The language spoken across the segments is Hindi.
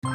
Hello,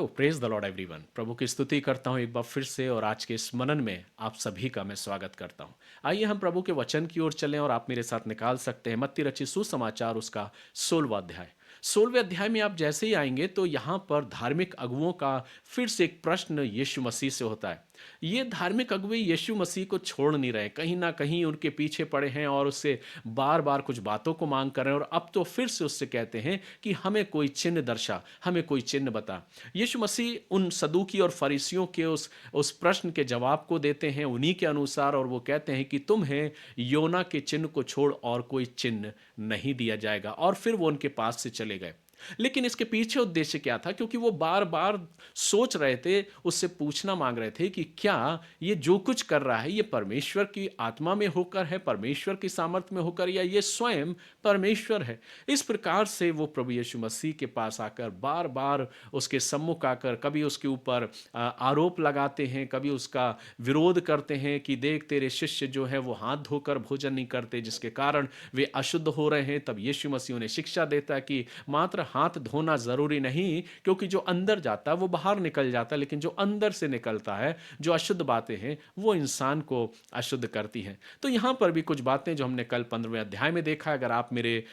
praise the lord everyone. प्रभु की स्तुति करता हूँ एक बार फिर से, और आज के इस मनन में आप सभी का मैं स्वागत करता हूँ। आइए हम प्रभु के वचन की ओर चलें, और आप मेरे साथ निकाल सकते हैं मत्ती रचित सुसमाचार उसका 16वां अध्याय। 16वें अध्याय में आप जैसे ही आएंगे तो यहाँ पर धार्मिक अगुओं का फिर से एक प्रश्न यीशु मसीह से होता है। ये धार्मिक अगुवे यीशु मसीह को छोड़ नहीं रहे, कहीं ना कहीं उनके पीछे पड़े हैं और उससे बार बार कुछ बातों को मांग कर रहे हैं, और अब तो फिर से उससे कहते हैं कि हमें कोई चिन्ह दर्शा, हमें कोई चिन्ह बता। यीशु मसीह उन सदूकी और फरीसियों के उस प्रश्न के जवाब को देते हैं उन्हीं के अनुसार, और वो कहते हैं कि तुम्हें योना के चिन्ह को छोड़ और कोई चिन्ह नहीं दिया जाएगा, और फिर वो उनके पास से चले गए। लेकिन इसके पीछे उद्देश्य क्या था? क्योंकि वो बार बार सोच रहे थे, उससे पूछना मांग रहे थे कि क्या ये जो कुछ कर रहा है ये परमेश्वर की आत्मा में होकर है, परमेश्वर की सामर्थ्य में होकर, या ये स्वयं परमेश्वर है। इस प्रकार से वो प्रभु यीशु मसीह के पास आकर बार बार उसके सम्मुख आकर कभी उसके ऊपर आरोप लगाते हैं, कभी उसका विरोध करते हैं कि देख तेरे शिष्य जो है वो हाथ धोकर भोजन नहीं करते, जिसके कारण वे अशुद्ध हो रहे हैं। तब यीशु मसीह उन्हें शिक्षा देता है कि मात्र हाथ धोना जरूरी नहीं, क्योंकि जो अंदर जाता है वो बाहर निकल जाता है, लेकिन जो अंदर से निकलता है, जो अशुद्ध बातें हैं, वो इंसान को अशुद्ध करती हैं। तो यहाँ पर भी कुछ बातें जो हमने कल 15वें अध्याय में देखा, अगर आप मेरे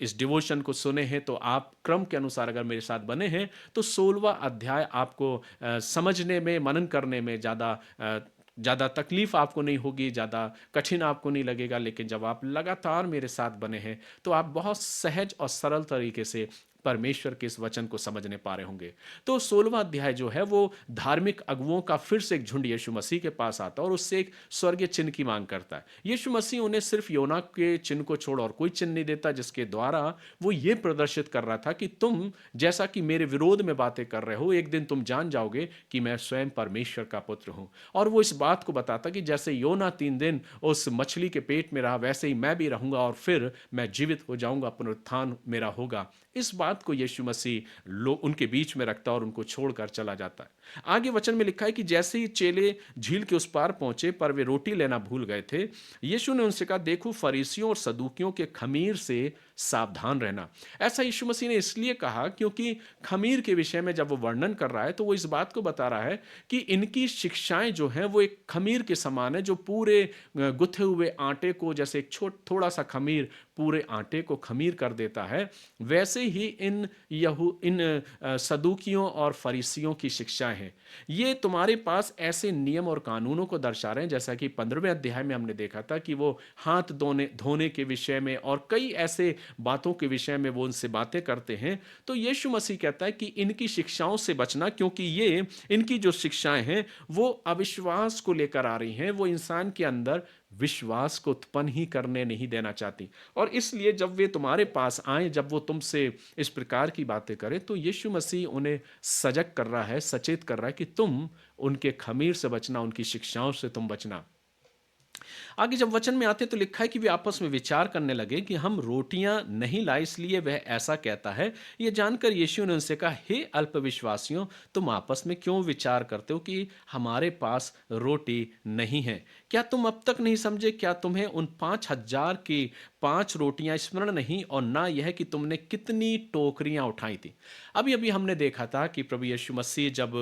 इस डिवोशन को सुने हैं तो आप क्रम के अनुसार अगर मेरे साथ बने हैं तो 16वां अध्याय आपको समझने में, मनन करने में ज़्यादा तकलीफ आपको नहीं होगी, ज़्यादा कठिन आपको नहीं लगेगा। लेकिन जब आप लगातार मेरे साथ बने हैं तो आप बहुत सहज और सरल तरीके से परमेश्वर के इस वचन को समझने पा रहे होंगे। तो 16वां अध्याय जो है वो धार्मिक अगुओं का फिर से एक झुंड यीशु मसीह के पास आता है और उससे एक स्वर्गीय चिन्ह की मांग करता है। यीशु मसीह उन्हें सिर्फ योना के चिन्ह को छोड़ और कोई चिन्ह नहीं देता, जिसके द्वारा वो ये प्रदर्शित कर रहा था कि तुम जैसा कि मेरे विरोध में बातें कर रहे हो, एक दिन तुम जान जाओगे कि मैं स्वयं परमेश्वर का पुत्र हूं। और वो इस बात को बताता कि जैसे योना 3 दिन उस मछली के पेट में रहा, वैसे ही मैं भी रहूंगा और फिर मैं जीवित हो जाऊंगा, पुनरुत्थान मेरा होगा। इस बात को यीशु मसीह उनके बीच में रखता और उनको छोड़कर चला जाता है। आगे वचन में लिखा है कि जैसे ही चेले झील के उस पार पहुंचे पर वे रोटी लेना भूल गए थे, यीशु ने उनसे कहा, देखो फरीसियों और सदूकियों के खमीर से सावधान रहना। ऐसा यीशु मसीह ने इसलिए कहा क्योंकि खमीर के विषय में जब वो वर्णन कर रहा है तो वो इस बात को बता रहा है कि इनकी शिक्षाएं जो हैं वो एक खमीर के समान है, जो पूरे गुथे हुए आटे को, जैसे एक थोड़ा सा खमीर पूरे आटे को खमीर कर देता है, वैसे ही इन सदूकियों और फरीसियों की शिक्षाएं हैं। ये तुम्हारे पास ऐसे नियम और कानूनों को दर्शा रहे हैं, जैसा कि 15वें अध्याय में हमने देखा था कि वो हाथ धोने धोने के विषय में और कई ऐसे बातों के विषय में वो उनसे बातें करते हैं। तो यीशु मसीह कहता है कि इनकी शिक्षाओं से बचना, क्योंकि ये इनकी जो शिक्षाएं हैं वो अविश्वास को लेकर आ रही हैं, वो इंसान के अंदर विश्वास को उत्पन्न ही करने नहीं देना चाहती। और इसलिए जब वे तुम्हारे पास आए, जब वो तुमसे इस प्रकार की बातें करें, तो यीशु मसीह उन्हें सजग कर रहा है, सचेत कर रहा है कि तुम उनके खमीर से बचना, उनकी शिक्षाओं से तुम बचना। आगे जब वचन में आते तो लिखा है कि वे आपस में विचार करने लगे कि हम रोटियां नहीं लाए, इसलिए वह ऐसा कहता है। यह जानकर यीशु ने उनसे कहा, हे अल्पविश्वासियों, तुम आपस में क्यों विचार करते हो कि हमारे पास रोटी नहीं है? क्या तुम अब तक नहीं समझे? क्या तुम्हें उन 5,000 की 5 रोटियां स्मरण नहीं, और ना यह कि तुमने कितनी टोकरियां उठाई थी? अभी अभी हमने देखा था कि प्रभु यीशु मसीह जब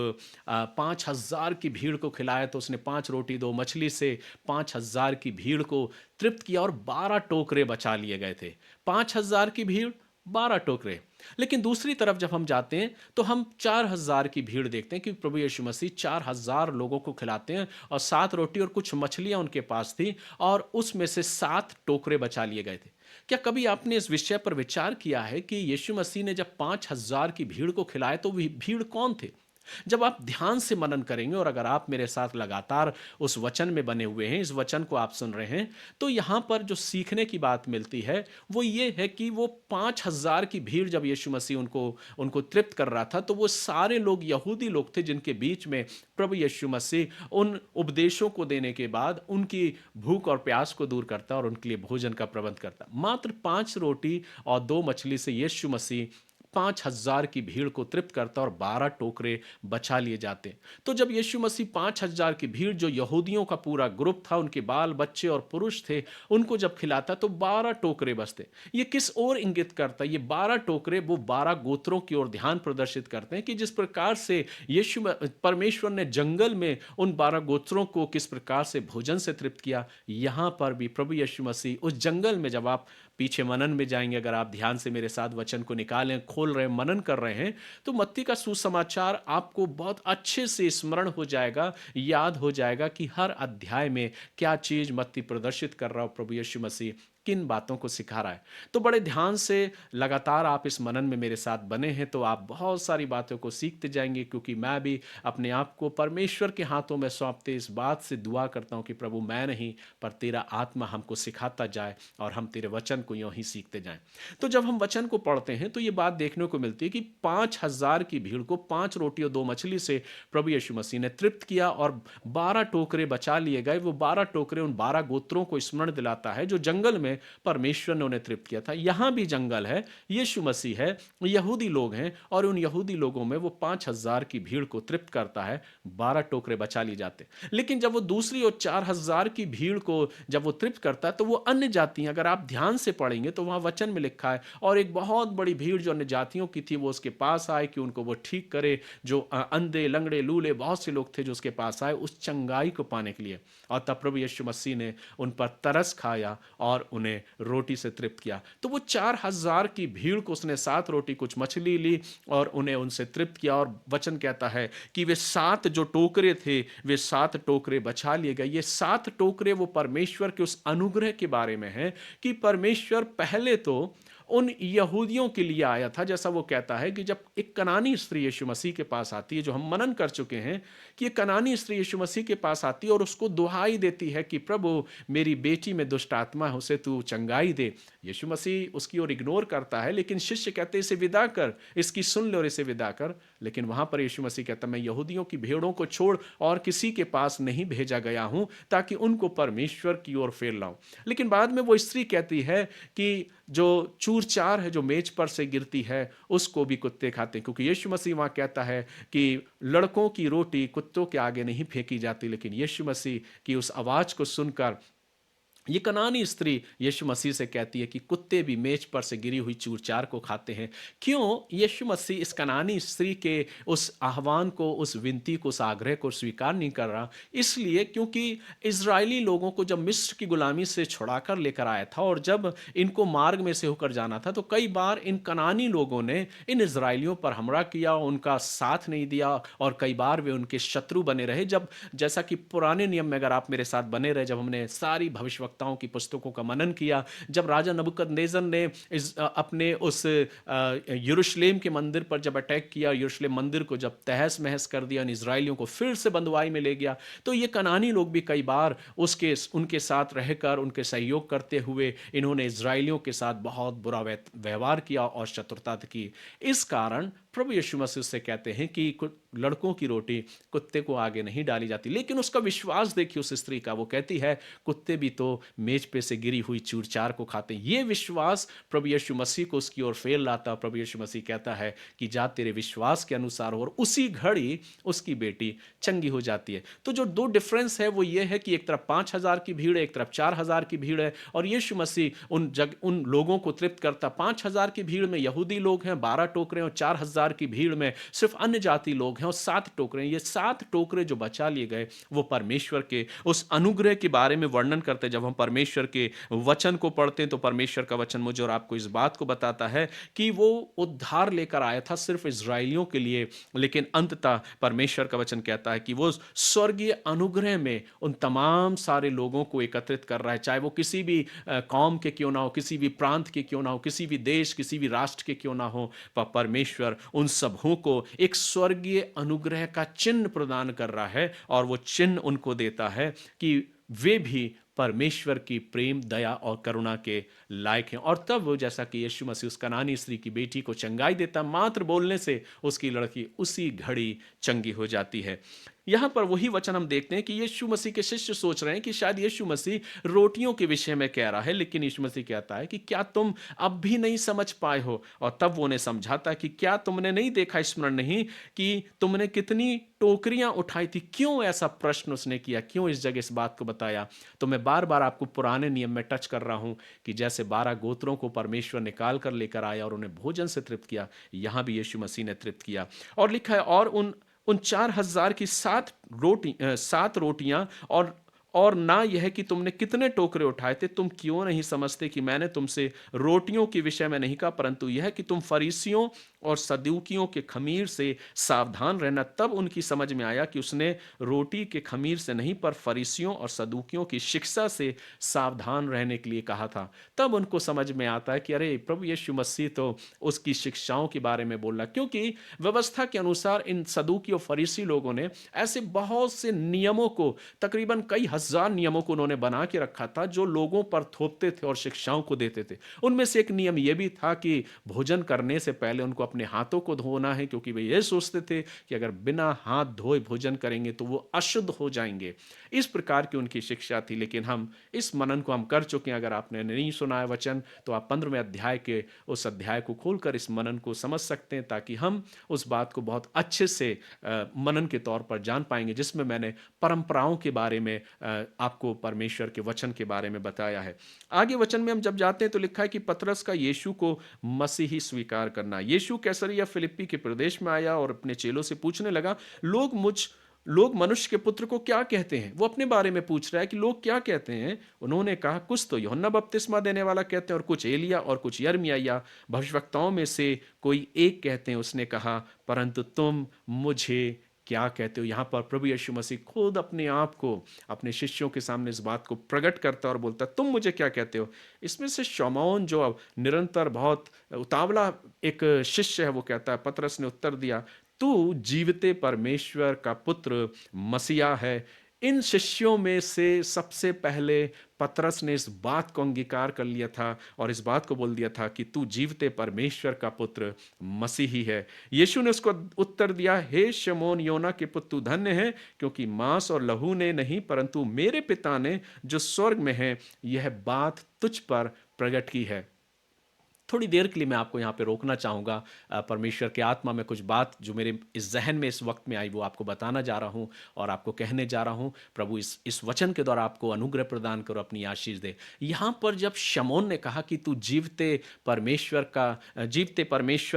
5,000 की भीड़ को खिलाया तो उसने 5 रोटी 2 मछली से 5,000 की भीड़ को तृप्त किया, और 12 टोकरे बचा लिए गए थे। 5,000 की भीड़, 12 टोकरे। लेकिन दूसरी तरफ जब हम जाते हैं तो हम 4,000 की भीड़ देखते हैं कि प्रभु यीशु मसीह 4,000 लोगों को खिलाते हैं, और 7 रोटी और कुछ मछलियां उनके पास थी, और उसमें से 7 टोकरे बचा लिए गए थे। क्या कभी आपने इस विषय पर विचार किया है कि यीशु मसीह ने जब 5,000 की भीड़ को खिलाया तो भीड़ कौन थे? जब आप ध्यान से मनन करेंगे, और अगर आप मेरे साथ लगातार उस वचन में बने हुए हैं, इस वचन को आप सुन रहे हैं, तो यहां पर जो सीखने की बात मिलती है वो ये है कि वो 5,000 की भीड़ जब यीशु मसीह उनको उनको तृप्त कर रहा था, तो वो सारे लोग यहूदी लोग थे जिनके बीच में प्रभु यीशु मसीह उन उपदेशों को देने के बाद उनकी भूख और प्यास को दूर करता और उनके लिए भोजन का प्रबंध करता। मात्र 5 रोटी और 2 मछली से यीशु मसीह 5,000 की भीड़ को तृप्त करता और 12 टोकरे बचा लिए जाते। तो जब यीशु मसीह 5,000 की भीड़, जो यहूदियों का पूरा ग्रुप था, उनके बाल बच्चे और पुरुष थे, उनको जब खिलाता तो 12 टोकरे बचते। ये किस ओर इंगित करता है? ये 12 टोकरे वो 12 गोत्रों की ओर ध्यान प्रदर्शित करते हैं कि जिस प्रकार से परमेश्वर ने जंगल में उन 12 गोत्रों को किस प्रकार से भोजन से तृप्त किया, यहां पर भी प्रभु यीशु मसीह उस जंगल में, जब आप पीछे मनन में जाएंगे, अगर आप ध्यान से मेरे साथ वचन को निकालें, खोल रहे हैं, मनन कर रहे हैं, तो मत्ती का सुसमाचार आपको बहुत अच्छे से स्मरण हो जाएगा, याद हो जाएगा कि हर अध्याय में क्या चीज मत्ती प्रदर्शित कर रहा हो, प्रभु यीशु मसीह किन बातों को सिखा रहा है। तो बड़े ध्यान से लगातार आप इस मनन में मेरे साथ बने हैं तो आप बहुत सारी बातों को सीखते जाएंगे, क्योंकि मैं भी अपने आप को परमेश्वर के हाथों में सौंपते इस बात से दुआ करता हूं कि प्रभु, मैं नहीं पर तेरा आत्मा हमको सिखाता जाए और हम तेरे वचन को यूं ही सीखते जाएं। तो जब हम वचन को पढ़ते हैं तो ये बात देखने को मिलती है कि 5,000 की भीड़ को 5 रोटी और 2 मछली से प्रभु यीशु मसीह ने तृप्त किया और 12 टोकरे बचा लिए गए। वो 12 टोकरे उन 12 गोत्रों को स्मरण दिलाता है जो जंगल में परमेश्वर ने उन्हें तृप्त किया था। यहां भी जंगल है, यीशु मसीह है, यहूदी लोग हैं, और उन यहूदी लोगों में वो 5,000 की भीड़ को तृप्त करता है, 12 टोकरे बचा लिए जाते। लेकिन जब वो दूसरी और 4,000 की भीड़ को जब वो तृप्त करता है तो वो अन्य जातियां, अगर आप ध्यान से पढ़ेंगे तो वहां वचन में लिखा है, और एक बहुत बड़ी भीड़ जो अन्य जातियों की थी वो उसके पास आए कि उनको वो ठीक करे। जो अंधे, लंगड़े, लूले बहुत से लोग थे जो उसके पास आए उस चंगाई को पाने के लिए, और तब प्रभु यीशु मसीह ने उन पर तरस खाया और उन्हें रोटी से तृप्त किया। तो वो 4,000 की भीड़ को उसने 7 रोटी कुछ मछली ली और उन्हें उनसे तृप्त किया। और वचन कहता है कि वे 7 जो टोकरे थे वे 7 टोकरे बचा लिए गए। ये 7 टोकरे वो परमेश्वर के उस अनुग्रह के बारे में है कि परमेश्वर पहले तो उन यहूदियों के लिए आया था, जैसा वो कहता है कि जब एक कनानी स्त्री यीशु मसीह के पास आती है, जो हम मनन कर चुके हैं कि एक कनानी स्त्री यीशु मसीह के पास आती है और उसको दुहाई देती है कि प्रभु, मेरी बेटी में दुष्ट आत्मा है, उसे तू चंगाई दे। यीशु मसीह उसकी ओर इग्नोर करता है, लेकिन शिष्य कहते हैं इसे विदा कर, इसकी सुन ले और इसे विदा कर। लेकिन वहां पर यीशु मसीह कहता है, मैं यहूदियों की भेड़ों को छोड़ और किसी के पास नहीं भेजा गया हूं ताकि उनको परमेश्वर की ओर फेर लाऊं। लेकिन बाद में वो स्त्री कहती है कि जो चूर चार है जो मेज पर से गिरती है उसको भी कुत्ते खाते हैं, क्योंकि यीशु मसीह वहां कहता है कि लड़कों की रोटी कुत्तों के आगे नहीं फेंकी जाती। लेकिन यीशु मसीह की उस आवाज को सुनकर ये कनानी स्त्री यीशु मसीह से कहती है कि कुत्ते भी मेज पर से गिरी हुई चूर चार को खाते हैं। क्यों यीशु मसीह इस कनानी स्त्री के उस आह्वान को, उस विनती को, उस आग्रह को स्वीकार नहीं कर रहा? इसलिए क्योंकि इजरायली लोगों को जब मिस्र की गुलामी से छुड़ाकर लेकर आया था और जब इनको मार्ग में से होकर जाना था तो कई बार इन कनानी लोगों ने इन इजरायलियों पर हमला किया, उनका साथ नहीं दिया और कई बार वे उनके शत्रु बने रहे। जब जैसा कि पुराने नियम में अगर आप मेरे साथ बने रहे, जब हमने सारी भविष्यवक्ताओं की पुस्तकों का मनन किया, जब राजा नबूकदनेस्सर ने अपने उस यरूशलेम के मंदिर पर जब अटैक किया, यरूशलेम मंदिर को जब तहस महस कर दिया, इजरायलियों को फिर से बंदवाई में ले गया, तो ये कनानी लोग भी कई बार उनके साथ रहकर उनके सहयोग करते हुए इन्होंने इजरायलियों के साथ बहुत बुरा व्यवहार किया और शत्रुता की। इस कारण प्रभु यीशु मसीह से कहते हैं कि लड़कों की रोटी कुत्ते को आगे नहीं डाली जाती। लेकिन उसका विश्वास देखिए उस स्त्री का, वो कहती है कुत्ते भी तो मेज पे से गिरी हुई चूर चार को खाते हैं। ये विश्वास प्रभु यीशु मसीह को उसकी ओर फेर लाता। प्रभु यीशु मसीह कहता है कि जा तेरे विश्वास के अनुसार हो, और उसी घड़ी उसकी बेटी चंगी हो जाती है। तो जो दो डिफरेंस है वो ये है कि एक तरफ 5,000 की भीड़ है, एक तरफ 4,000 की भीड़ है, और यीशु मसीह उन लोगों को तृप्त करता। 5,000 की भीड़ में यहूदी लोग हैं 12 टोकरे, और 4,000 की भीड़ में सिर्फ अन्य जाति लोग हैं और 7 टोकरे। ये 7 टोकरे जो बचा लिए गए वो परमेश्वर के उस अनुग्रह के बारे में वर्णन करते हैं। जब हम परमेश्वर के वचन को पढ़ते हैं तो परमेश्वर का वचन मुझे और आपको इस बात को बताता है कि वो उद्धार लेकर आया था सिर्फ इजरायलियों के लिए, लेकिन अंततः परमेश्वर का वचन कहता है कि वो स्वर्गीय अनुग्रह में उन तमाम सारे लोगों को एकत्रित कर रहा है, चाहे वो किसी भी कौम के क्यों ना हो, किसी भी प्रांत के क्यों ना हो, किसी भी देश, किसी भी राष्ट्र के क्यों ना हो, पर परमेश्वर उन सबों को एक स्वर्गीय अनुग्रह का चिन्ह प्रदान कर रहा है, और वो चिन्ह उनको देता है कि वे भी परमेश्वर की प्रेम, दया और करुणा के लायक हैं। और तब वो, जैसा कि यीशु मसीह उस कनानी स्त्री की बेटी को चंगाई देता, मात्र बोलने से उसकी लड़की उसी घड़ी चंगी हो जाती है। यहाँ पर वही वचन हम देखते हैं कि यीशु मसीह के शिष्य सोच रहे हैं कि शायद यीशु मसीह रोटियों के विषय में कह रहा है, लेकिन यीशु मसीह कहता है कि क्या तुम अब भी नहीं समझ पाए हो? और तब वो उन्हें समझाता है कि क्या तुमने नहीं देखा, स्मरण नहीं कि तुमने कितनी टोकरियां उठाई थी? क्यों ऐसा प्रश्न उसने किया? क्यों इस जगह इस बात को बताया? तो मैं बार-बार आपको पुराने नियम में टच कर रहा हूं कि जैसे 12 गोत्रों को परमेश्वर निकाल कर लेकर आया और उन्हें भोजन से तृप्त किया, यहां भी यीशु मसीह ने तृप्त किया। और लिखा है, और उन 4,000 की 7 रोटियां, और ना यह कि तुमने कितने टोकरे उठाए थे, तुम क्यों नहीं समझते कि मैंने तुमसे रोटियों के विषय में नहीं कहा, परंतु यह कि तुम फरीसियों और सदूकियों के खमीर से सावधान रहना। तब उनकी समझ में आया कि उसने रोटी के खमीर से नहीं, पर फरीसियों और सदूकियों की शिक्षा से सावधान रहने के लिए कहा था। तब उनको समझ में आता है कि अरे, प्रभु यीशु मसीह तो उसकी शिक्षाओं के बारे में बोल रहा, क्योंकि व्यवस्था के अनुसार इन सदूकी और फरीसी लोगों ने ऐसे बहुत से नियमों को, तकरीबन कई हजार नियमों को उन्होंने बना के रखा था, जो लोगों पर थोपते थे और शिक्षाओं को देते थे। उनमें से एक नियम यह भी था कि भोजन करने से पहले उनको अपने हाथों को धोना है, क्योंकि वे ये सोचते थे कि अगर बिना हाथ धोए भोजन करेंगे तो वो अशुद्ध हो जाएंगे। इस प्रकार की उनकी शिक्षा थी। लेकिन हम इस मनन को हम कर चुके हैं। अगर आपने नहीं सुना है वचन, तो आप 15वें अध्याय के उस अध्याय को खोलकर इस मनन को समझ सकते हैं, ताकि हम उस बात को बहुत अच्छे से मनन के तौर पर जान पाएंगे, जिसमें मैंने परंपराओं के बारे में आपको परमेश्वर के वचन के बारे में बताया है। आगे वचन में हम जब जाते हैं तो लिखा है कि पतरस का यीशु को मसीही स्वीकार करना। यीशु कैसरिया फिलिप्पी के प्रदेश में आया और अपने चेलों से पूछने लगा, लोग मनुष्य के पुत्र को क्या कहते हैं? वो अपने बारे में पूछ रहा है कि लोग क्या कहते हैं। उन्होंने कहा, कुछ तो यूहन्ना बपतिस्मा देने वाला कहते हैं, और कुछ एलिया, और कुछ यिर्मयाह या भविष्यवक्ताओं में से कोई एक कहते हैं। उसने कहा, परंतु तुम मुझे क्या कहते हो? यहाँ पर प्रभु यीशु मसीह खुद अपने आप को अपने शिष्यों के सामने इस बात को प्रकट करता है और बोलता है, तुम मुझे क्या कहते हो? इसमें से शमौन, जो अब निरंतर बहुत उतावला एक शिष्य है, वो कहता है, पतरस ने उत्तर दिया, तू जीवते परमेश्वर का पुत्र मसीहा है। इन शिष्यों में से सबसे पहले पतरस ने इस बात को अंगीकार कर लिया था और इस बात को बोल दिया था कि तू जीवते परमेश्वर का पुत्र मसीही है। यीशु ने उसको उत्तर दिया, हे शमौन योना के पुत्र, तू धन्य है, क्योंकि मांस और लहू ने नहीं, परंतु मेरे पिता ने जो स्वर्ग में है, यह बात तुझ पर प्रकट की है। थोड़ी देर के लिए मैं आपको यहाँ पे रोकना चाहूँगा। परमेश्वर के आत्मा में कुछ बात जो मेरे इस जहन में इस वक्त में आई, वो आपको बताना जा रहा हूँ और आपको कहने जा रहा हूँ। प्रभु इस वचन के द्वारा आपको अनुग्रह प्रदान करो, अपनी आशीष दे। यहाँ पर जब शमौन ने कहा कि तू जीवते परमेश्वर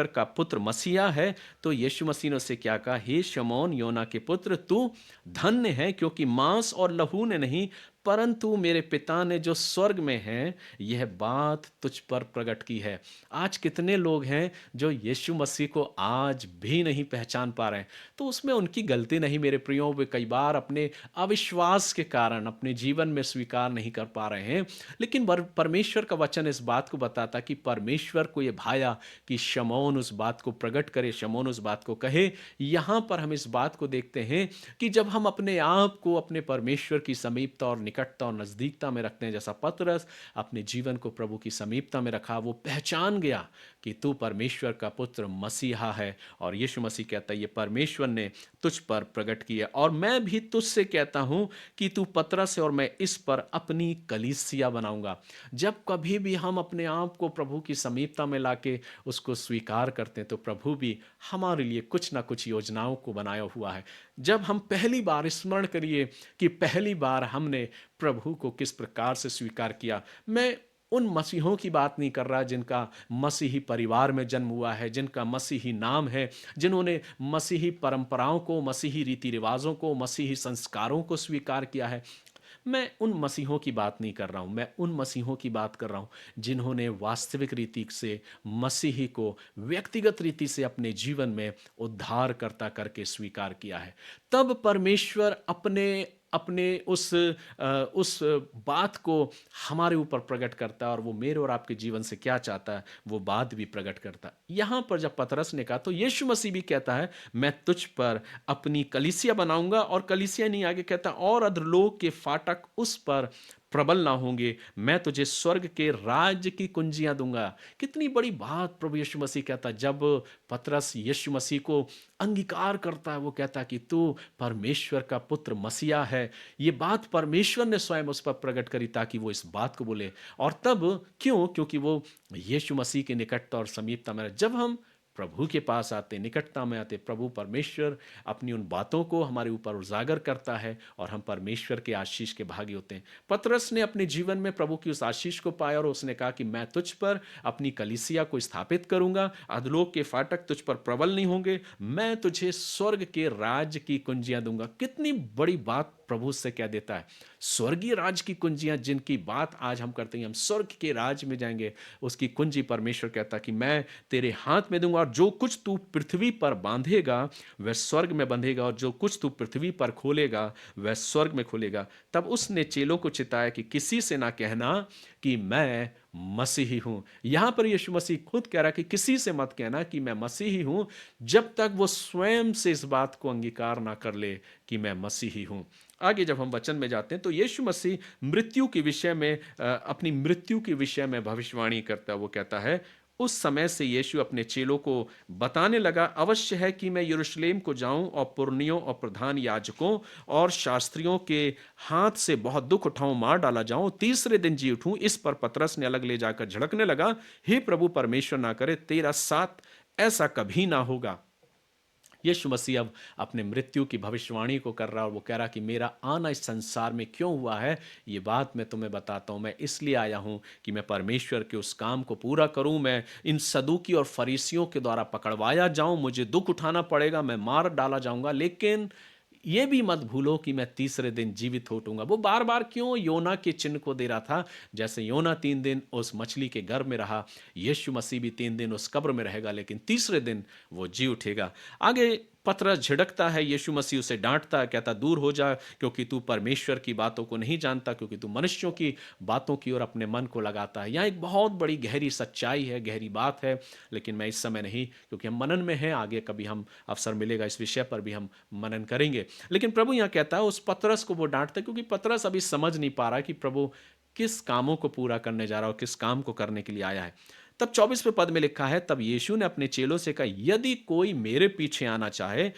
का पुत्र मसीहा है, तो यीशु मसीह ने उससे क्या कहा, हे शमौन योना के पुत्र, तू धन्य है, क्योंकि मांस और लहू ने नहीं, परंतु मेरे पिता ने जो स्वर्ग में है, यह बात तुझ पर प्रकट की है। आज कितने लोग हैं जो यीशु मसीह को आज भी नहीं पहचान पा रहे हैं? तो उसमें उनकी गलती नहीं मेरे प्रियो, वे कई बार अपने अविश्वास के कारण अपने जीवन में स्वीकार नहीं कर पा रहे हैं। लेकिन परमेश्वर का वचन इस बात को बताता कि परमेश्वर को यह भाया कि शमौन उस बात को प्रकट करे, शमौन उस बात को कहे। यहाँ पर हम इस बात को देखते हैं कि जब हम अपने आप को अपने परमेश्वर की समीपता और निकटता और नज़दीकता में रखते हैं, जैसा पतरस अपने जीवन को प्रभु की समीपता में रखा, वो पहचान गया कि तू परमेश्वर का पुत्र मसीहा है। और यीशु मसीह कहता है, ये परमेश्वर ने तुझ पर प्रकट किया, और मैं भी तुझसे कहता हूं कि तू पतरस है, और मैं इस पर अपनी कलीसिया बनाऊंगा। जब कभी भी हम अपने आप को प्रभु की समीपता में लाके उसको स्वीकार करते हैं, तो प्रभु भी हमारे लिए कुछ ना कुछ योजनाओं को बनाया हुआ है। जब हम पहली बार, स्मरण करिए कि पहली बार हमने प्रभु को किस प्रकार से स्वीकार किया। मैं उन मसीहों की बात नहीं कर रहा जिनका मसीही परिवार में जन्म हुआ है, जिनका मसीही नाम है, जिन्होंने मसीही परंपराओं को, मसीही रीति रिवाजों को, मसीही संस्कारों को स्वीकार किया है। मैं उन मसीहों की बात नहीं कर रहा हूं, मैं उन मसीहों की बात कर रहा हूं जिन्होंने वास्तविक रीति से मसीही को व्यक्तिगत रीति से अपने जीवन में उद्धारकर्ता करके स्वीकार किया है। तब परमेश्वर अपने अपने उस बात को हमारे ऊपर प्रकट करता है, और वो मेरे और आपके जीवन से क्या चाहता है वो बात भी प्रकट करता है। यहाँ पर जब पतरस ने कहा, तो यीशु मसीह भी कहता है, मैं तुझ पर अपनी कलीसिया बनाऊंगा, और कलीसिया नहीं, आगे कहता, और अधोलोक के फाटक उस पर प्रबल ना होंगे, मैं तुझे स्वर्ग के राज्य की कुंजियाँ दूँगा। कितनी बड़ी बात प्रभु यीशु मसीह कहता है। जब पतरस यीशु मसीह को अंगीकार करता है, वो कहता है कि तू परमेश्वर का पुत्र मसीहा है। ये बात परमेश्वर ने स्वयं उस पर प्रकट करी ताकि वो इस बात को बोले। और तब क्यों? क्योंकि वो यीशु मसीह की निकटता और समीपता में जब हम प्रभु के पास आते, निकटता में आते, प्रभु परमेश्वर अपनी उन बातों को हमारे ऊपर उजागर करता है और हम परमेश्वर के आशीष के भागी होते हैं। पतरस ने अपने जीवन में प्रभु की उस आशीष को पाया और उसने कहा कि मैं तुझ पर अपनी कलीसिया को स्थापित करूंगा, अधोलोक के फाटक तुझ पर प्रबल नहीं होंगे, मैं तुझे स्वर्ग के राज्य की कुंजियां दूंगा। कितनी बड़ी बात प्रभु से कह देता है। स्वर्गीय राज की कुंजियां जिनकी बात आज हम करते हैं, हम स्वर्ग के राज में जाएंगे, उसकी कुंजी परमेश्वर कहता कि मैं तेरे हाथ में दूंगा, और जो कुछ तू पृथ्वी पर बांधेगा वह स्वर्ग में बंधेगा, और जो कुछ तू पृथ्वी पर खोलेगा वह स्वर्ग में खोलेगा। तब उसने चेलों को चिताया कि किसी से ना कहना कि मैं मसीही हूं। यहां पर यीशु मसीह खुद कह रहा है कि किसी से मत कहना कि मैं मसीही हूं, जब तक वो स्वयं से इस बात को अंगीकार ना कर ले कि मैं मसीही हूं। आगे जब हम वचन में जाते हैं तो यीशु मसीह मृत्यु के विषय में अपनी मृत्यु के विषय में भविष्यवाणी करता है। वो कहता है, उस समय से यीशु अपने चेलों को बताने लगा, अवश्य है कि मैं यरूशलेम को जाऊं और पुरनियों और प्रधान याजकों और शास्त्रियों के हाथ से बहुत दुख उठाऊं, मार डाला जाऊं, तीसरे दिन जी उठूं। इस पर पतरस ने अलग ले जाकर झड़कने लगा, हे प्रभु, परमेश्वर ना करे तेरा साथ ऐसा कभी ना होगा। यीशु मसीह अब अपने मृत्यु की भविष्यवाणी को कर रहा है और वो कह रहा कि मेरा आना इस संसार में क्यों हुआ है, ये बात मैं तुम्हें बताता हूँ। मैं इसलिए आया हूँ कि मैं परमेश्वर के उस काम को पूरा करूँ, मैं इन सदूकी और फरीसियों के द्वारा पकड़वाया जाऊँ, मुझे दुख उठाना पड़ेगा, मैं मार डाला जाऊँगा, लेकिन ये भी मत भूलो कि मैं तीसरे दिन जीवित हो उठूंगा। वो बार बार क्यों योना के चिन्ह को दे रहा था? जैसे योना 3 दिन उस मछली के गर्भ में रहा, यीशु मसीह भी 3 दिन उस कब्र में रहेगा, लेकिन तीसरे दिन वो जी उठेगा। आगे पतरस झिड़कता है, यीशु मसीह उसे डांटता है, कहता दूर हो जा, क्योंकि तू परमेश्वर की बातों को नहीं जानता, क्योंकि तू मनुष्यों की बातों की ओर अपने मन को लगाता है। यहाँ एक बहुत बड़ी गहरी सच्चाई है, गहरी बात है, लेकिन मैं इस समय नहीं, क्योंकि हम मनन में हैं। आगे कभी हम अवसर मिलेगा इस विषय पर भी हम मनन करेंगे। लेकिन प्रभु यहाँ कहता है, उस पतरस को वो डांटता है, क्योंकि पतरस अभी समझ नहीं पा रहा कि प्रभु किस कामों को पूरा करने जा रहा है और किस काम को करने के लिए आया है। तब 24वें पद में लिखा है, तब यीशु ने अपने चेलों से कहा, यदि कोई मेरे पीछे आना चाहे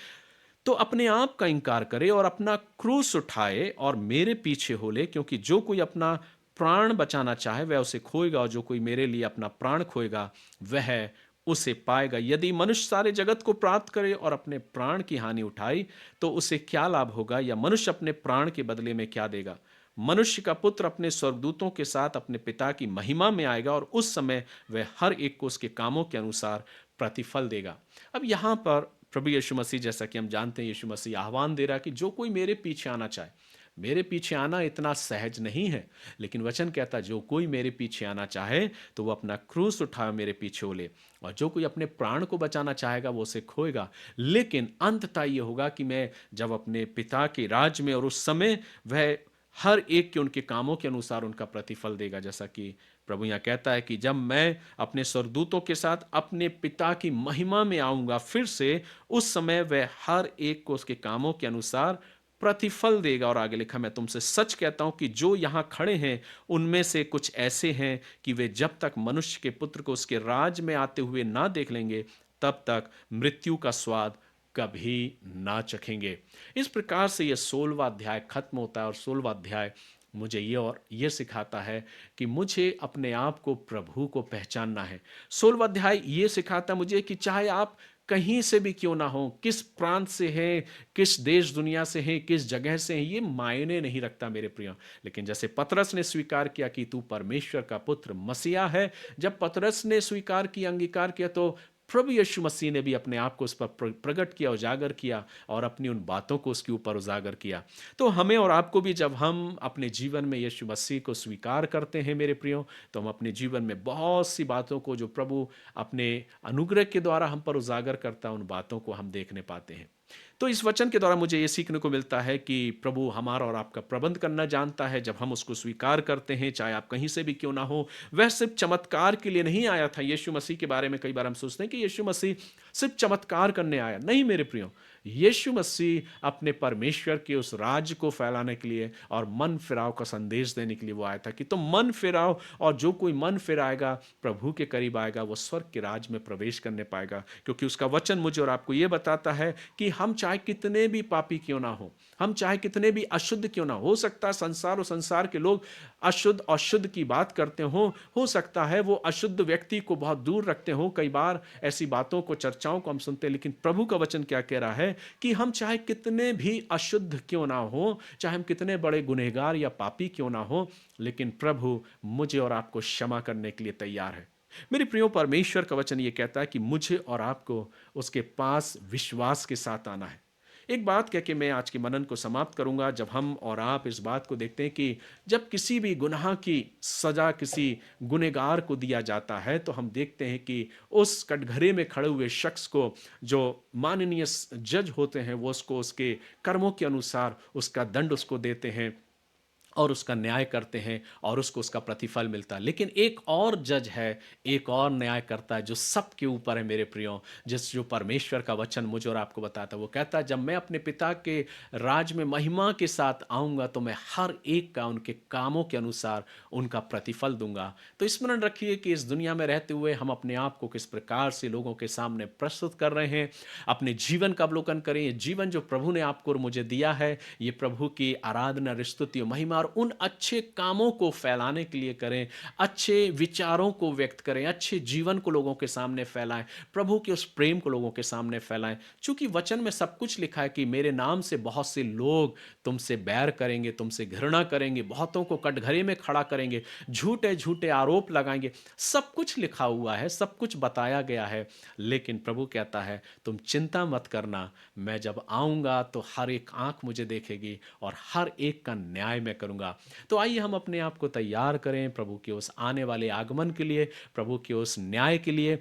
तो अपने आप का इंकार करे और अपना क्रूस उठाए और मेरे पीछे हो ले, क्योंकि जो कोई अपना प्राण बचाना चाहे वह उसे खोएगा, और जो कोई मेरे लिए अपना प्राण खोएगा वह उसे पाएगा। यदि मनुष्य सारे जगत को प्राप्त करे और अपने प्राण की हानि उठाई तो उसे क्या लाभ होगा, या मनुष्य अपने प्राण के बदले में क्या देगा? मनुष्य का पुत्र अपने स्वर्गदूतों के साथ अपने पिता की महिमा में आएगा, और उस समय वह हर एक को उसके कामों के अनुसार प्रतिफल देगा। अब यहाँ पर प्रभु यीशु मसीह, जैसा कि हम जानते हैं, यीशु मसीह आह्वान दे रहा है कि जो कोई मेरे पीछे आना चाहे। मेरे पीछे आना इतना सहज नहीं है, लेकिन वचन कहता है जो कोई मेरे पीछे आना चाहे तो वो अपना क्रूस उठाए मेरे पीछे हो ले, और जो कोई अपने प्राण को बचाना चाहेगा वो उसे खोएगा। लेकिन अंततः ये होगा कि मैं जब अपने पिता के राज में, और उस समय वह हर एक के उनके कामों के अनुसार उनका प्रतिफल देगा। जैसा कि प्रभु यहाँ कहता है कि जब मैं अपने स्वर्गदूतों के साथ अपने पिता की महिमा में आऊंगा फिर से, उस समय वह हर एक को उसके कामों के अनुसार प्रतिफल देगा। और आगे लिखा, मैं तुमसे सच कहता हूं कि जो यहाँ खड़े हैं उनमें से कुछ ऐसे हैं कि वे जब तक मनुष्य के पुत्र को उसके राज में आते हुए ना देख लेंगे, तब तक मृत्यु का स्वाद कभी ना चखेंगे। इस प्रकार से यह 16वां अध्याय खत्म होता है, और 16वां अध्याय मुझे ये सिखाता है कि मुझे अपने आप को प्रभु को पहचानना है। 16वां अध्याय ये सिखाता है मुझे कि चाहे आप कहीं से भी क्यों ना हो, किस प्रांत से हैं, किस देश दुनिया से हैं, किस जगह से हैं, ये मायने नहीं रखता मेरे प्रियो। लेकिन जैसे पतरस ने स्वीकार किया कि तू परमेश्वर का पुत्र मसीहा है, जब पतरस ने स्वीकार किया, अंगीकार किया, तो प्रभु यीशु मसीह ने भी अपने आप को उस पर प्रकट किया, उजागर किया, और अपनी उन बातों को उसके ऊपर उजागर किया। तो हमें और आपको भी जब हम अपने जीवन में यीशु मसीह को स्वीकार करते हैं मेरे प्रियो, तो हम अपने जीवन में बहुत सी बातों को जो प्रभु अपने अनुग्रह के द्वारा हम पर उजागर करता है, उन बातों को हम देखने पाते हैं। तो इस वचन के द्वारा मुझे ये सीखने को मिलता है कि प्रभु हमारा और आपका प्रबंध करना जानता है। जब हम उसको स्वीकार करते हैं, चाहे आप कहीं से भी क्यों ना हो, वह सिर्फ चमत्कार के लिए नहीं आया था। यीशु मसीह के बारे में कई बार हम सोचते हैं कि यीशु मसीह सिर्फ चमत्कार करने आया, नहीं मेरे प्रियो। यीशु मसीह अपने परमेश्वर के उस राज्य को फैलाने के लिए और मन फिराव का संदेश देने के लिए वो आया था कि तुम मन फिराओ, और जो कोई मन फिराएगा, प्रभु के करीब आएगा, वो स्वर्ग के राज में प्रवेश करने पाएगा। क्योंकि उसका वचन मुझे और आपको ये बताता है कि हम चाहे कितने भी पापी क्यों ना हो, हम चाहे कितने भी अशुद्ध क्यों ना हो सकता है संसार और संसार के लोग अशुद्ध और शुद्ध की बात करते हो सकता है वो अशुद्ध व्यक्ति को बहुत दूर रखते हो। कई बार ऐसी बातों को, चर्चाओं को हम सुनते हैं, लेकिन प्रभु का वचन क्या कह रहा है कि हम चाहे कितने भी अशुद्ध क्यों ना हो, चाहे हम कितने बड़े गुनहगार या पापी क्यों ना हो, लेकिन प्रभु मुझे और आपको क्षमा करने के लिए तैयार है। मेरे प्रियो, परमेश्वर का वचन ये कहता है कि मुझे और आपको उसके पास विश्वास के साथ आना है। एक बात कह के मैं आज के मनन को समाप्त करूंगा। जब हम और आप इस बात को देखते हैं कि जब किसी भी गुनाह की सजा किसी गुनहगार को दिया जाता है, तो हम देखते हैं कि उस कटघरे में खड़े हुए शख्स को जो माननीय जज होते हैं, वो उसको उसके कर्मों के अनुसार उसका दंड उसको देते हैं और उसका न्याय करते हैं और उसको उसका प्रतिफल मिलता है। लेकिन एक और जज है, एक और न्याय करता है जो सबके ऊपर है मेरे प्रियो, जो परमेश्वर का वचन मुझे और आपको बताता है। वो कहता है, जब मैं अपने पिता के राज में महिमा के साथ आऊँगा तो मैं हर एक का उनके कामों के अनुसार उनका प्रतिफल दूंगा। तो स्मरण रखिए कि इस दुनिया में रहते हुए हम अपने आप को किस प्रकार से लोगों के सामने प्रस्तुत कर रहे हैं। अपने जीवन का अवलोकन करें। ये जीवन जो प्रभु ने आपको और मुझे दिया है, ये प्रभु की आराधना, स्तुति और महिमा और उन अच्छे कामों को फैलाने के लिए करें, अच्छे विचारों को व्यक्त करें, अच्छे जीवन को लोगों के सामने फैलाएं, प्रभु के उस प्रेम को लोगों के सामने फैलाएं। चूंकि वचन में सब कुछ लिखा है कि मेरे नाम से बहुत से लोग तुमसे बैर करेंगे, तुमसे घृणा करेंगे, बहुतों को कटघरे में खड़ा करेंगे, झूठे झूठे आरोप लगाएंगे। सब कुछ लिखा हुआ है, सब कुछ बताया गया है। लेकिन प्रभु कहता है, तुम चिंता मत करना, मैं जब आऊंगा तो हर एक आंख मुझे देखेगी और हर एक का न्याय मैं करूंगा। तो आइए हम अपने आप को तैयार करें प्रभु के उस आने वाले आगमन के लिए, प्रभु के उस न्याय के लिए।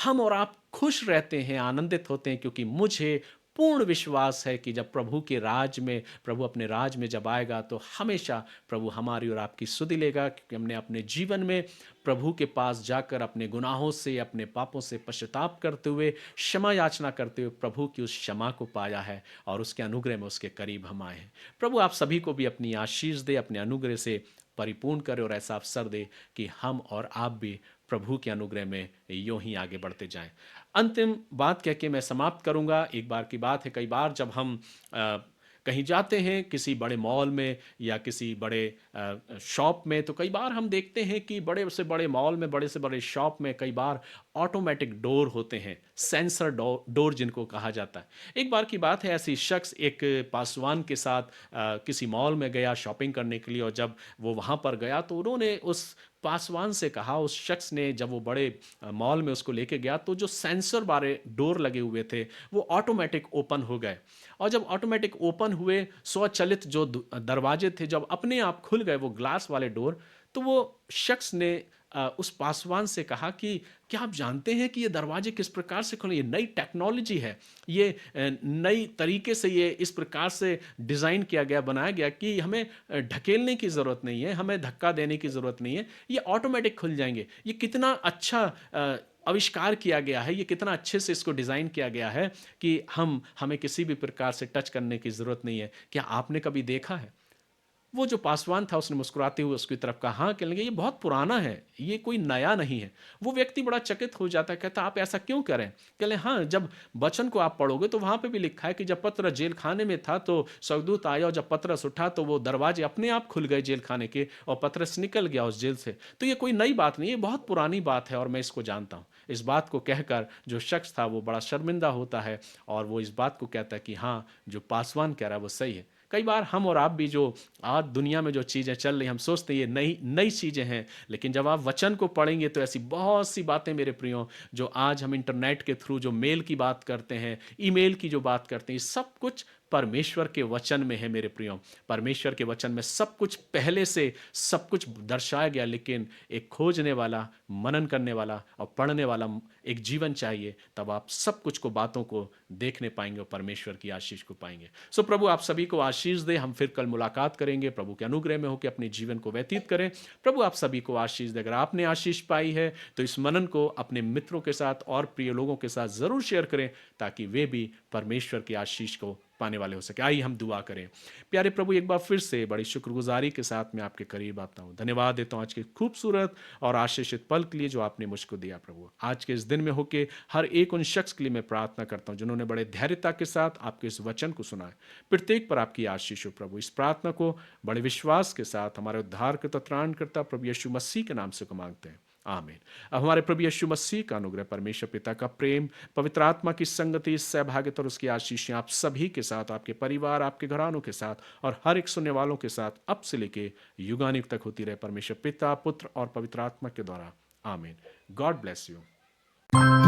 हम और आप खुश रहते हैं, आनंदित होते हैं, क्योंकि मुझे पूर्ण विश्वास है कि जब प्रभु के राज में, प्रभु अपने राज में जब आएगा तो हमेशा प्रभु हमारी और आपकी सुधि लेगा, क्योंकि हमने अपने जीवन में प्रभु के पास जाकर अपने गुनाहों से, अपने पापों से पश्चाताप करते हुए, क्षमा याचना करते हुए प्रभु की उस क्षमा को पाया है और उसके अनुग्रह में उसके करीब हम आए हैं। प्रभु आप सभी को भी अपनी आशीष दे, अपने अनुग्रह से परिपूर्ण करे और ऐसा अवसर दे कि हम और आप भी प्रभु के अनुग्रह में यूं ही आगे बढ़ते जाएं। अंतिम बात कह के मैं समाप्त करूंगा। एक बार की बात है, कई बार जब हम कहीं जाते हैं किसी बड़े मॉल में या किसी बड़े शॉप में, तो कई बार हम देखते हैं कि बड़े से बड़े मॉल में, बड़े से बड़े शॉप में कई बार ऑटोमेटिक डोर होते हैं, सेंसर डोर जिनको कहा जाता है। एक बार की बात है, ऐसी शख्स एक पासवान के साथ किसी मॉल में गया शॉपिंग करने के लिए, और जब वो वहाँ पर गया तो उन्होंने उस पासवान से कहा, उस शख्स ने, जब वो बड़े मॉल में उसको लेके गया तो जो सेंसर वाले डोर लगे हुए थे वो ऑटोमेटिक ओपन हो गए। और जब ऑटोमेटिक ओपन हुए, स्वचालित जो दरवाजे थे जब अपने आप खुल गए, वो ग्लास वाले डोर, तो वो शख्स ने उस पासवान से कहा कि क्या आप जानते हैं कि ये दरवाजे किस प्रकार से खुले? ये नई टेक्नोलॉजी है, ये नई तरीके से ये इस प्रकार से डिज़ाइन किया गया, बनाया गया कि हमें ढकेलने की ज़रूरत नहीं है, हमें धक्का देने की ज़रूरत नहीं है, ये ऑटोमेटिक खुल जाएंगे। ये कितना अच्छा आविष्कार किया गया है, ये कितना अच्छे से इसको डिज़ाइन किया गया है कि हमें किसी भी प्रकार से टच करने की ज़रूरत नहीं है। क्या आपने कभी देखा है? वो जो पासवान था उसने मुस्कुराते हुए उसकी तरफ कहा, हाँ, कहने लगे ये बहुत पुराना है, ये कोई नया नहीं है। वो व्यक्ति बड़ा चकित हो जाता है, कहता आप ऐसा क्यों करें? कहले हाँ, जब वचन को आप पढ़ोगे तो वहाँ पे भी लिखा है कि जब पतरस जेल खाने में था तो स्वर्गदूत आया और जब पतरस उठा तो वो दरवाजे अपने आप खुल गए जेल खाने के और पतरस निकल गया उस जेल से। तो ये कोई नई बात नहीं है, बहुत पुरानी बात है और मैं इसको जानता हूँ। इस बात को कहकर जो शख्स था वो बड़ा शर्मिंदा होता है और वो इस बात को कहता है कि हाँ, जो पासवान कह रहा है वो सही है। कई बार हम और आप भी जो आज दुनिया में जो चीज़ें चल रही, हम सोचते हैं ये नई नई चीज़ें हैं, लेकिन जब आप वचन को पढ़ेंगे तो ऐसी बहुत सी बातें मेरे प्रियो, जो आज हम इंटरनेट के थ्रू जो मेल की बात करते हैं, ईमेल की जो बात करते हैं, ये सब कुछ परमेश्वर के वचन में है मेरे प्रियो। परमेश्वर के वचन में सब कुछ पहले से सब कुछ दर्शाया गया, लेकिन एक खोजने वाला, मनन करने वाला और पढ़ने वाला एक जीवन चाहिए, तब आप सब कुछ को, बातों को देखने पाएंगे और परमेश्वर की आशीष को पाएंगे। सो प्रभु आप सभी को आशीष दे। हम फिर कल मुलाकात करेंगे। प्रभु के अनुग्रह में होकर अपने जीवन को व्यतीत करें। प्रभु आप सभी को आशीष दे। अगर आपने आशीष पाई है तो इस मनन को अपने मित्रों के साथ और प्रिय लोगों के साथ जरूर शेयर करें, ताकि वे भी परमेश्वर की आशीष को पाने वाले हो सके। आइए हम दुआ करें। प्यारे प्रभु, एक बार फिर से बड़ी शुक्रगुजारी के साथ मैं आपके करीब आता हूँ। धन्यवाद देता हूँ आज के खूबसूरत और आशीषित पल के लिए जो आपने मुझको दिया। प्रभु आज के इस दिन में होके हर एक उन शख्स के लिए मैं प्रार्थना करता हूँ जिन्होंने बड़े धैर्यता के साथ आपके इस वचन को सुना है। प्रत्येक पर आपकी आशीष हो प्रभु। इस प्रार्थना को बड़े विश्वास के साथ हमारे उद्धार के त्राणकर्ता प्रभु यीशु मसीह के नाम से को मांगते हैं, आमीन। अब हमारे प्रभु यीशु मसीह का अनुग्रह, परमेश्वर पिता का प्रेम, पवित्र आत्मा की संगति, सहभागिता और उसकी आशीषें आप सभी के साथ, आपके परिवार, आपके घरानों के साथ और हर एक सुनने वालों के साथ अब से लेके युगानुग तक होती रहे, परमेश्वर पिता, पुत्र और पवित्र आत्मा के द्वारा, आमीन। God bless you.